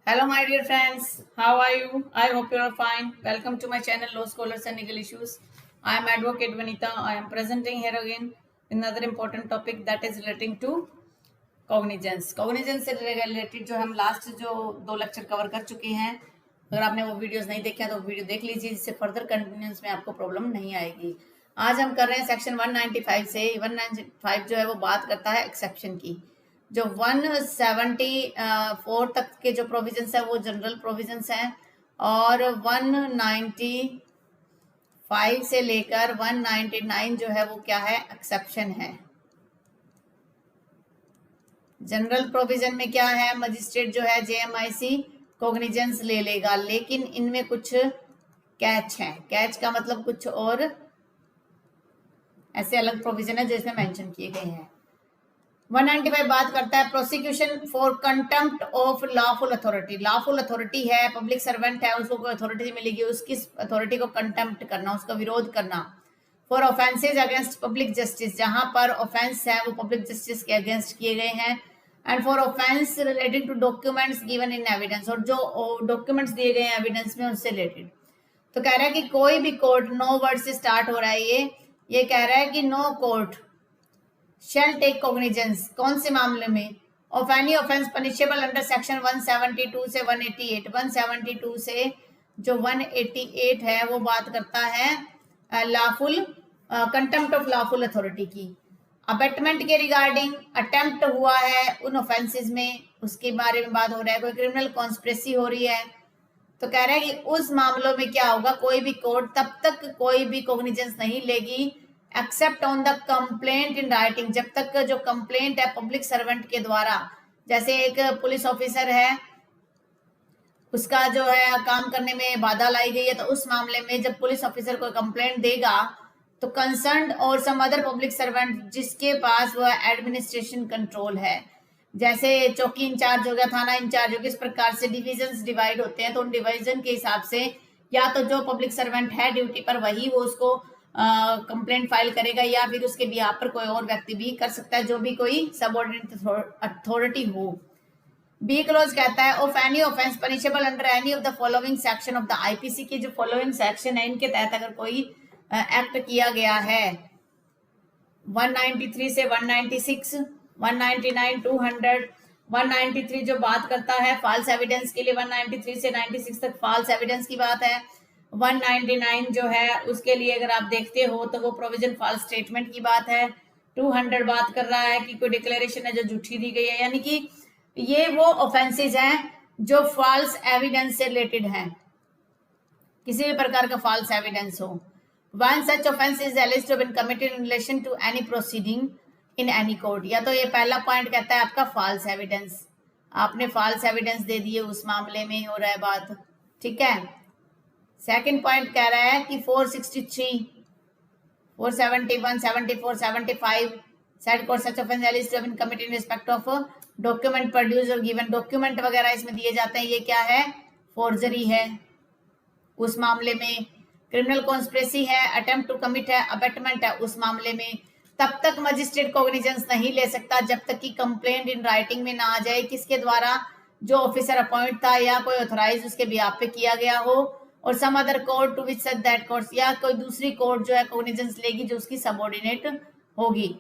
Hello, my dear friends. How are you? I hope you are fine. Welcome to my channel, Law Scholars and Legal Issues. I am Advocate Vanita. I am presenting here again another important topic that is relating to cognizance. Cognizance से related जो हम last जो 2 lecture cover कर चुके हैं, अगर आपने वो वीडियोस नहीं देखे हैं तो वीडियो देख लीजिए, जिससे फर्दर कंटिन्यूस में आपको प्रॉब्लम नहीं आएगी। आज हम कर रहे हैं सेक्शन 195 से। 195 जो है वो बात करता है एक्सेप्शन की। जो 174 तक के जो प्रोविजंस है वो जनरल प्रोविजंस हैं, और 195 से लेकर 199 जो है वो क्या है, एक्सेप्शन है। जनरल प्रोविजन में क्या है, मजिस्ट्रेट जो है जेएमआईसी कॉग्निजेंस ले लेगा, लेकिन इनमें कुछ कैच है। कैच का मतलब कुछ और ऐसे अलग प्रोविजन है जो इसमें मेंशन किए गए हैं। 195 बात करता है prosecution for contempt of lawful authority. Lawful authority है, पब्लिक सर्वेंट है, उसको कोई अथॉरिटी मिलेगी, उसकी अथॉरिटी को कंटेम्प्ट करना, उसका विरोध करना। For offences against public justice, जहां पर ऑफेंस है वो पब्लिक जस्टिस के अगेंस्ट किए गए हैं। And for offence related to documents given in evidence, और जो डॉक्यूमेंट्स दिए गए हैं एविडेंस में उससे रिलेटेड। तो कह रहा है कि कोई भी कोर्ट, नो वर्ड से स्टार्ट हो रहा है ये कह रहा है कि no court shall take cognizance, कौन से मामले में, of any offence punishable under section 172 से 188। 172 से जो 188 है वो बात करता है lawful contempt of lawful authority की। अबेटमेंट के रिगार्डिंग अटेम्प्ट हुआ है उन ऑफेंसेस में, उसके बारे में बात हो रहा है। कोई क्रिमिनल कॉन्स्पिरेसी हो रही है तो कह रहा है कि उस मामलों में क्या होगा, कोई भी कोर्ट तब तक कोई भी कॉग्निजेंस नहीं लेगी except on the complaint in writing, जब तक जो कंप्लेंट है पब्लिक सर्वेंट के द्वारा। जैसे एक पुलिस ऑफिसर है, उसका जो है काम करने में बाधा लाई गई है, तो उस मामले में जब पुलिस ऑफिसर को कंप्लेंट देगा तो कंसर्न और सम अदर पब्लिक सर्वेंट जिसके पास वह एडमिनिस्ट्रेशन कंट्रोल है, जैसे चौकी इंचार्ज हो गया, थाना इंचार्ज हो गया, इस प्रकार से डिविजन्स डिवाइड होते हैं। तो उन डिवीजन के हिसाब से या तो जो पब्लिक सर्वेंट है ड्यूटी पर वही वो उसको कंप्लेंट फाइल करेगा, या फिर उसके बिहाफ पर कोई और व्यक्ति भी कर सकता है, जो भी कोई सबऑर्डिनेट अथॉरिटी हो। बी क्लोज कहता है of any offence punishable under any of the following section of the IPC के जो फॉलोइंग सेक्शन है इनके तहत अगर कोई एक्ट किया गया है 193 से 196, 199, 200, 193 जो बात करता है फॉल्स एविडेंस के लिए, 193 से 96 तक फॉल्स एविडेंस की बात है। 199 जो है उसके लिए अगर आप देखते हो तो वो प्रोविजन फॉल्स स्टेटमेंट की बात है। 200 बात कर रहा है कि कोई डिक्लेरेशन है जो झूठी दी गई है, यानी कि ये वो ऑफेंसेस हैं जो फॉल्स एविडेंस से रिलेटेड हैं, किसी भी प्रकार का फॉल्स एविडेंस हो। One such offense is alleged to have been committed in relation to any proceeding in any court। या तो ये पहला पॉइंट कहता है आपका फॉल्स एविडेंस, आपने फॉल्स एविडेंस दे दिए, उस मामले में हो रहा है बात, ठीक है। सेकंड पॉइंट कह रहा है कि 463, 471, 74, 75 said court such offense alleged to have been committed in respect of document produced or given। Document वगैरह इसमें दिए जाते हैं, ये क्या है, फोर्जरी है उस मामले में। क्रिमिनल कॉन्स्पिरेसी है, अटेम्प्ट टू कमिट है, अबेटमेंट है उस मामले में। तब तक मजिस्ट्रेट कॉग्निजेंस नहीं ले सकता जब तक कि कंप्लेंट इन राइटिंग में ना आ जाए, किसके द्वारा, जो ऑफिसर अपॉइंट था या कोई ऑथराइज उसके बिहाफ पे किया गया हो, और some other court to which such that court, या कोई दूसरी कोर्ट जो है कॉग्निजेंस लेगी जो उसकी सबऑर्डिनेट होगी।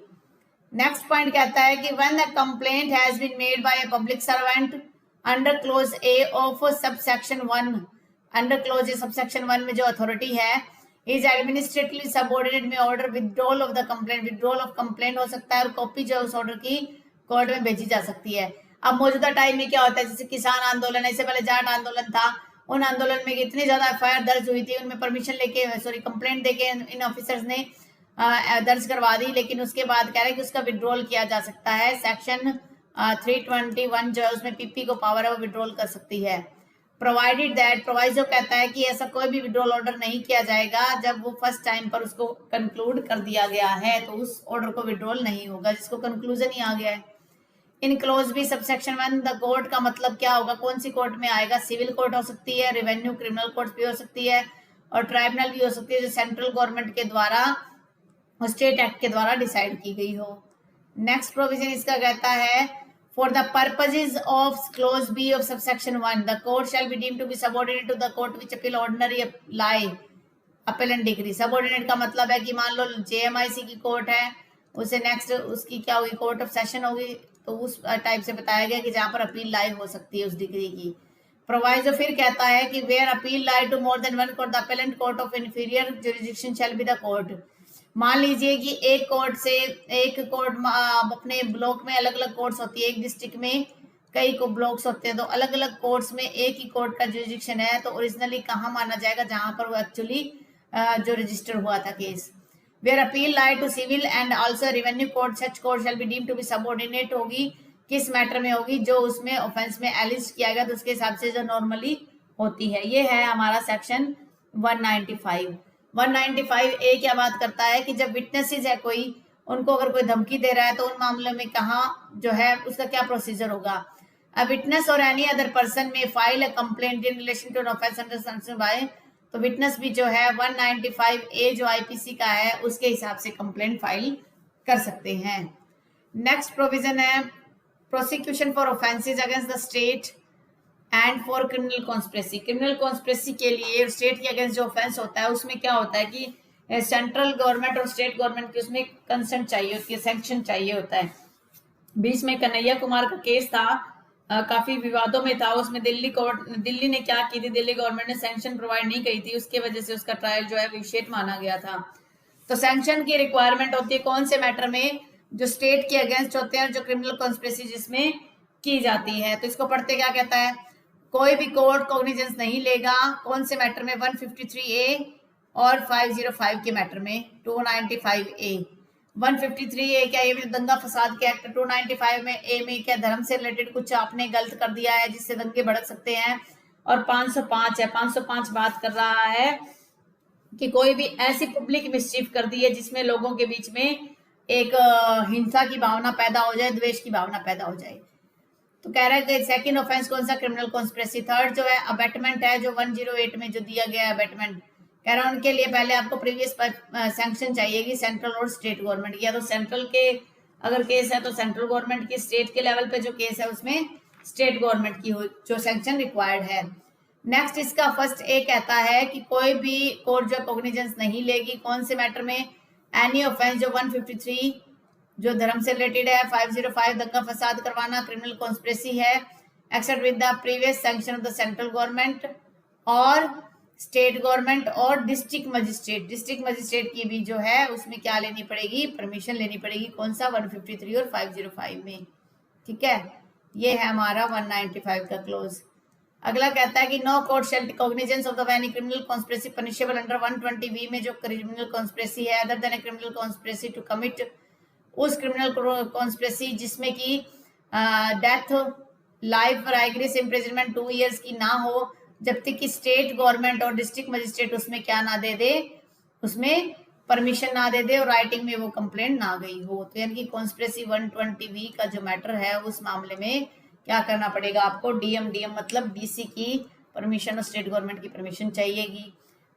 नेक्स्ट पॉइंट कहता है कि when the complaint has been made by a public servant under clause A of subsection 1, under clause subsection 1 में जो अथॉरिटी है इज एडमिनिस्ट्रेटिवली सबऑर्डिनेट में order withdrawal of the complaint, withdrawal of complaint हो सकता है, और कॉपी जो उस ऑर्डर की कोर्ट में भेजी जा सकती है। अब मौजूदा टाइम में क्या होता है, जैसे किसान आंदोलन, इससे पहले जाट आंदोलन था, उन आंदोलन में इतनी ज्यादा एफआईआर दर्ज हुई थी, उनमें परमिशन लेके, सॉरी कंप्लेंट देके इन ऑफिसर्स ने दर्ज करवा दी, लेकिन उसके बाद कह रहे हैं कि उसका विड्रॉल किया जा सकता है। सेक्शन 321 जो है उसमें पीपी को पावर है वो विड्रॉल कर सकती है। प्रोवाइडेड दैट, प्रोवाइजो कहता है कि ऐसा कोई भी विड्रॉल ऑर्डर नहीं किया जाएगा जब वो फर्स्ट टाइम पर उसको कंक्लूड कर दिया गया है, तो उस ऑर्डर को विड्रॉल नहीं होगा जिसको कंक्लूजन ही आ गया है। इन क्लोज भी सबसेक्शन 1 द कोर्ट का मतलब क्या होगा, कौन सी कोर्ट में आएगा, सिविल कोर्ट हो सकती है, रेवेन्यू क्रिमिनल कोर्ट भी हो सकती है, और ट्राइब्यूनल भी हो सकती है जो सेंट्रल गवर्नमेंट के द्वारा और स्टेट एक्ट के द्वारा डिसाइड की गई हो। नेक्स्ट प्रोविजन इसका कहता है For the purposes of clause B of subsection 1, the court shall be deemed to be subordinate to the court which appeal ordinary lie appellant degree. Subordinate का मतलब है कि मान लो JMIC की कोर्ट है, उसे नेक्स्ट उसकी क्या होगी, कोर्ट ऑफ सेशन होगी, तो उस टाइप से बताया गया कि जहां पर अपील लाई हो सकती है उस डिग्री की. प्रोवाइजो फिर कहता है कि where appeal lie to more than one court the appellate court of inferior jurisdiction shall be the court. मान लीजिए कि एक कोर्ट से एक कोर्ट अपने ब्लॉक में अलग अलग कोर्ट्स होती है, एक डिस्ट्रिक्ट में कई को ब्लॉक्स होते हैं, तो अलग अलग कोर्ट्स में एक ही कोर्ट का जुरिडिक्शन है, तो ओरिजिनली कहाँ माना जाएगा, जहां पर वो एक्चुअली जो रजिस्टर हुआ था case. Where appeal lie to civil and also revenue court such court shall be deemed to be subordinate होगी. किस मैटर में होगी, जो उसमें ऑफेंस में एलिज किया गया तो उसके हिसाब से जो नॉर्मली होती है. ये है हमारा सेक्शन 195. 195A क्या बात करता है कि जब विटनेसेस है कोई, उनको अगर कोई धमकी दे रहा है तो उन मामलों में कहाँ जो है उसका क्या प्रोसीजर होगा. A witness or any other person may file a complaint in relation to an offence under section by, तो विटनेस भी जो है 195A जो आईपीसी का है उसके हिसाब से कंप्लेंट फाइल कर सकते हैं. नेक्स्ट प्रोविजन है prosecution for offences against the state and for criminal conspiracy. Criminal conspiracy के लिए स्टेट के अगेंस्ट जो ऑफेंस होता है उसमें क्या होता है कि central government or state government की उसमें कंसेंट चाहिए होती है, सैंक्शन चाहिए होता है. बीच में कन्हैया कुमार का केस था, काफी विवादों में था, उसमें दिल्ली ने क्या की थी, दिल्ली गवर्नमेंट ने सैंक्शन प्रोवाइड नहीं की थी, उसके वजह से उसका ट्रायल जो है विशेष माना गया था. तो सैंक्शन की रिक्वायरमेंट होती है कौन से मैटर में, जो स्टेट के अगेंस्ट होते हैं, जो क्रिमिनल कॉन्स्पिरेसी जिसमें की जाती है. तो इसको पढ़ते क्या कहता है, कोई भी कोर्ट कॉग्निजेंस नहीं लेगा कौन से मैटर में, 153A और 505 के मैटर में. 295A 153A क्या, ये भी दंगा फसाद के एक्ट. 295 में ए में क्या, धर्म से रिलेटेड कुछ आपने गलत कर दिया है जिससे दंगे भड़क सकते हैं. और 505 है, 505 बात कर रहा है कि कोई भी ऐसी पब्लिक मिसचीफ कर दी है जिसमें लोगों के बीच में एक हिंसा की भावना पैदा हो जाए, द्वेष की भावना पैदा हो जाए. तो कह रहा है कि सेकंड ऑफेंस कौन सा, क्रिमिनल कॉन्स्पिरेसी. थर्ड जो है अबेटमेंट है, जो 108 में जो दिया गया है अबेटमेंट, कह रहा है उनके लिए पहले आपको प्रीवियस सैंक्शन चाहिएगी सेंट्रल और स्टेट गवर्नमेंट की. या तो सेंट्रल के अगर केस है तो सेंट्रल गवर्नमेंट की, स्टेट के लेवल पे जो केस है उसमें स्टेट गवर्नमेंट की जो सैंक्शन रिक्वायर्ड है. नेक्स्ट इसका फर्स्ट ए कहता है कि कोई भी कोर्ट जो कॉग्निजेंस नहीं लेगी कौन से मैटर में, एनी ऑफेंस जो 153 जो धर्म से रिलेटेड है, 505 दंगा फसाद करवाना क्रिमिनल कॉन्स्पिरेसी है, except with the previous sanction of the central government or state government or district magistrate. District magistrate की भी जो है उसमें क्या लेनी पड़ेगी, परमिशन लेनी पड़ेगी. कौन सा, 153 और 505 में. ठीक है, ये है हमारा 195 का क्लोज. अगला कहता है कि no court shall cognizance of the any criminal conspiracy punishable under 120B में जो क्रिमिनल कॉन्स्पिरेसी है other than a criminal conspiracy to commit, उस क्रिमिनल कॉन्स्पिरेसी जिसमें कि डेथ, लाइफ और आइग्रिस इम्प्रिजनमेंट 2 years की ना हो, जब तक कि state government or district magistrate उसमें क्या ना दे दे, उसमें परमिशन ना दे दे और राइटिंग में वो कंप्लेंट ना गई हो. तो यानी कि कॉन्स्पिरेसी 120B का जो मैटर है उस मामले में क्या करना पड़ेगा आपको, डीएम मतलब डीसी की परमिशन और स्टेट गवर्नमेंट की परमिशन चाहिएगी.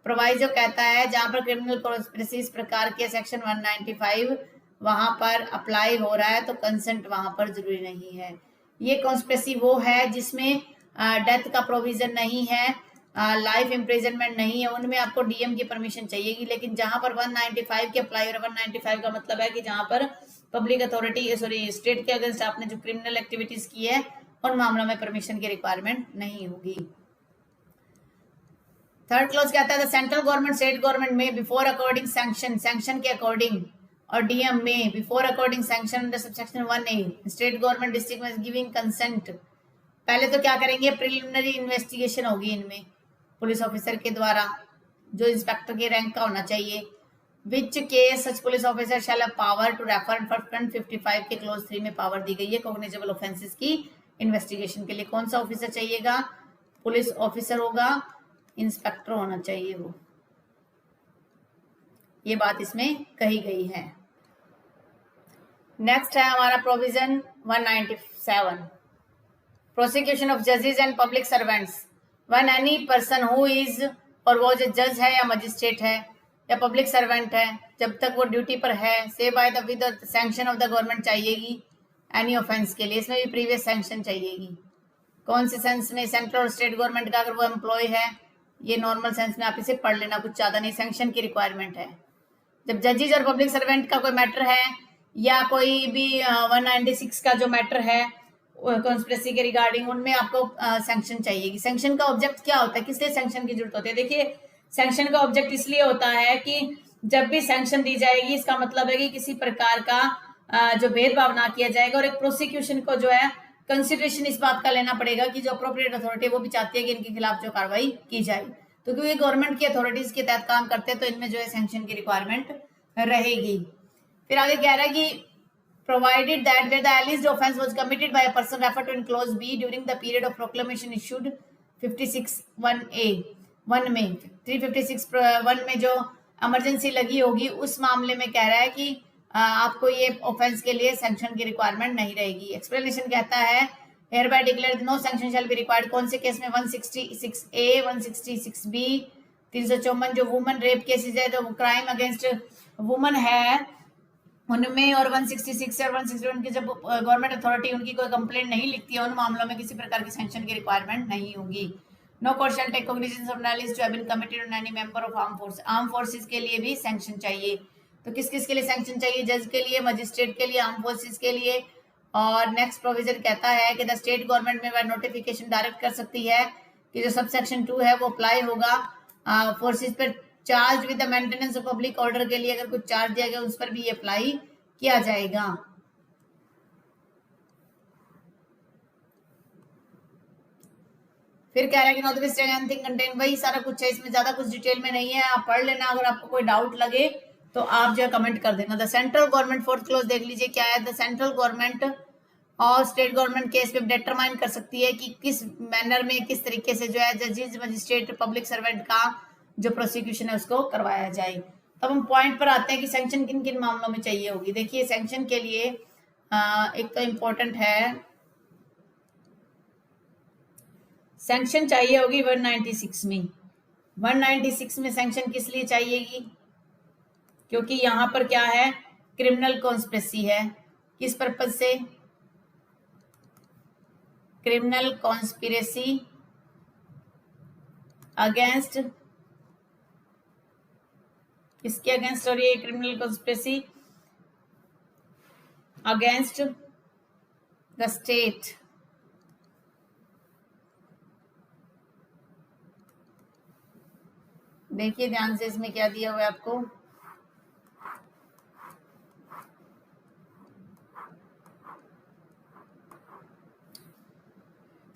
प्रोवाइजो कहता है जहां पर क्रिमिनल कॉन्स्पिरेसी इस प्रकार के सेक्शन 195 वहां पर अप्लाई हो रहा है तो कंसेंट वहां पर जरूरी नहीं है. ये कॉन्स्पिरेसी वो है जिसमें डेथ का प्रोविजन नहीं है, लाइफ इम्प्रिजनमेंट नहीं है, उनमें आपको डीएम की परमिशन चाहिएगी. लेकिन जहां पर 195 के अप्लाई हो रहा है, 195 का मतलब है कि जहां पर पब्लिक अथॉरिटी स्टेट के अगेंस्ट आपने जो क्रिमिनल एक्टिविटीज की है उन मामलों में परमिशन की रिक्वायरमेंट नहीं होगी. थर्ड क्लॉज कहता है the central government state government में बिफोर अकॉर्डिंग सैंक्शन के अकॉर्डिंग, और डीएम में before according sanction under subsection 1A state government district में गिविंग कंसेंट. पहले तो क्या करेंगे, प्रिलिमिनरी इन्वेस्टिगेशन होगी इनमें पुलिस ऑफिसर के द्वारा, जो इंस्पेक्टर के रैंक का होना चाहिए. Which case such police officer shall have power to refer for 155 के क्लोज 3 में पावर दी गई है कॉग्निजेबल ऑफेंसेस की इन्वेस्टिगेशन के लिए. कौन सा ऑफिसर चाहिएगा, पुलिस ऑफिसर होगा, इंस्पेक्टर होना चाहिए वो. ये बात इसमें कही गई है. नेक्स्ट है हमारा प्रोविजन 197 प्रोसिक्यूशन ऑफ जजेस and public servants. When any person who is, और वो जो जज है या मजिस्ट्रेट है या पब्लिक सर्वेंट है, जब तक वो ड्यूटी पर है, से by the with sanction of the government चाहिएगी. एनी ऑफेंस के लिए, इसमें भी प्रीवियस सैंक्शन चाहिएगी। कौन से सेंस में? सेंट्रल और स्टेट गवर्नमेंट का अगर वो एम्प्लॉय है, ये नॉर्मल सेंस में आप इसे पढ़ लेना, कुछ ज़्यादा नहीं, सैंक्शन की रिक्वायरमेंट है। जब जजेज और पब्लिक सर्वेंट का कोई मैटर है या कोई भी 196 का जो मैटर है कॉन्स्पिरेसी के रिगार्डिंग, उनमें आपको सैंक्शन चाहिएगी। सैंक्शन का ऑब्जेक्ट क्या होता है, किस लिए सैंक्शन की जरूरत होती है? देखिए, सैंक्शन का ऑब्जेक्ट इसलिए होता है कि जब भी सैंक्शन दी जाएगी, इसका मतलब है कि किसी प्रकार का जो भेदभाव ना किया जाएगा, और एक प्रोसिक्यूशन को जो है कंसिडरेशन इस बात का लेना पड़ेगा कि जो अप्रोप्रिएट अथॉरिटी वो भी चाहती है कि इनके खिलाफ जो कार्रवाई की जाए। तो क्योंकि गवर्नमेंट की अथॉरिटीज के तहत काम करते हैं, तो इनमें जो है सैंक्शन की रिक्वायरमेंट रहेगी। फिर आगे कह रहा है कि provided that where the alleged offence was committed by a person referred to in clause B during the period of proclamation issued 56(1)(a) 1 में 356(1) में जो इमरजेंसी लगी होगी, उस मामले में कह रहा है कि आपको ये ऑफेंस के लिए सैंक्शन की रिक्वायरमेंट नहीं रहेगी। एक्सप्लेनेशन कहता है hereby declared no sanction shall be required। कौन से केस में? 166A 166B 354 जो वुमन रेप केसेस है, तो क्राइम अगेंस्ट वुमन है उनमें, और 166 और 161 की जब गवर्नमेंट अथॉरिटी उनकी कोई कंप्लेंट नहीं लिखती है, उन मामलों में किसी प्रकार की सैंक्शन की रिक्वायरमेंट नहीं होगी। No court shall take cognizance of knowledge to have been committed on any member of arm force. Arm forces के लिए भी सैंक्शन चाहिए। तो किस किस के लिए सैंक्शन चाहिए? जज के लिए, मजिस्ट्रेट के लिए, आर्म फोर्सेस के लिए। और नेक्स्ट प्रोविजन कहता है कि द स्टेट गवर्नमेंट में वह नोटिफिकेशन डायरेक्ट कर सकती है कि जो सब सेक्शन 2 है वो अप्लाई होगा फोर्सेस पर। Charge with the maintenance of public order के लिए अगर कुछ चार्ज दिया गया, उस पर भी अप्लाई किया जाएगा। फिर कह रहा है कि नॉटविथस्टैंडिंग एनीथिंग कंटेन, वही सारा कुछ है, इसमें ज्यादा कुछ डिटेल में नहीं है, आप पढ़ लेना। अगर आपको कोई डाउट लगे तो आप जो है कमेंट कर देना। The central government, fourth clause देख लीजिए क्या है। The central government or state government case पे डिटरमाइन कर सकती है कि किस मैनर में, किस तरीके से जो है जजेस, मजिस्ट्रेट, पब्लिक सर्वेंट का जो प्रोसिक्यूशन है उसको करवाया जाए। तब हम पॉइंट पर आते हैं कि सैंक्शन किन किन मामलों में चाहिए होगी। देखिए, सैंक्शन के लिए एक तो इम्पोर्टेंट है, सैंक्शन चाहिए होगी 196 में। 196 में सैंक्शन किस लिए चाहिएगी? क्योंकि यहां पर क्या है, क्रिमिनल कॉन्स्पिरेसी है। किस पर्पज से? क्रिमिनल कॉन्स्पिरेसी अगेंस्ट, किसके अगेंस्ट हो रही है? Criminal conspiracy against the state. देखिए ध्यान से, इसमें क्या दिया हुआ है आपको,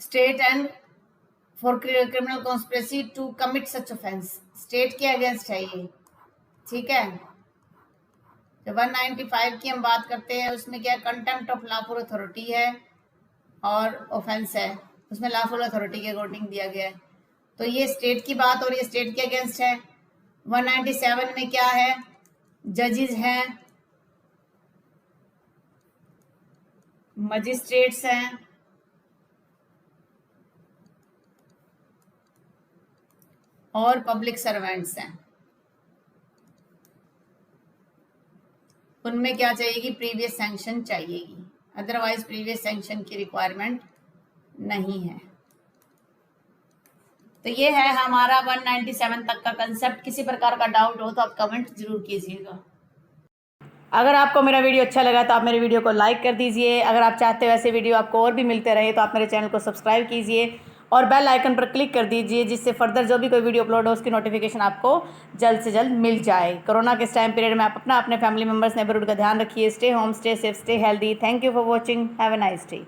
state and for criminal conspiracy to commit such offence. State के अगेंस्ट है ये, ठीक है। जब 195 की हम बात करते हैं, उसमें क्या कंटेम्प्ट ऑफ लॉफुल अथॉरिटी है और ऑफेंस है, उसमें लॉफुल अथॉरिटी के अकॉर्डिंग दिया गया है। तो ये स्टेट की बात और ये स्टेट के अगेंस्ट है। 197 में क्या है? जजेस हैं, मजिस्ट्रेट्स हैं और पब्लिक सर्वेंट्स हैं। उनमें क्या चाहिएगी? प्रीवियस सैंक्शन चाहिएगी, अदरवाइज प्रीवियस सैंक्शन की रिक्वायरमेंट नहीं है। तो ये है हमारा 197 तक का कंसेप्ट। किसी प्रकार का डाउट हो तो आप कमेंट जरूर कीजिएगा। अगर आपको मेरा वीडियो अच्छा लगा तो आप मेरे वीडियो को लाइक कर दीजिए। अगर आप चाहते हो ऐसे वीडियो आपको और भी मिलते रहे तो आप मेरे चैनल को सब्सक्राइब कीजिए और बेल आइकन पर क्लिक कर दीजिए, जिससे फर्दर जो भी कोई वीडियो अपलोड हो उसकी नोटिफिकेशन आपको जल्द से जल्द मिल जाए। कोरोना के इस टाइम पीरियड में आप अपने फैमिली मेम्बर्स, नेबरहुड का ध्यान रखिए। Stay home, stay safe, stay healthy. Thank you for watching. Have a nice day.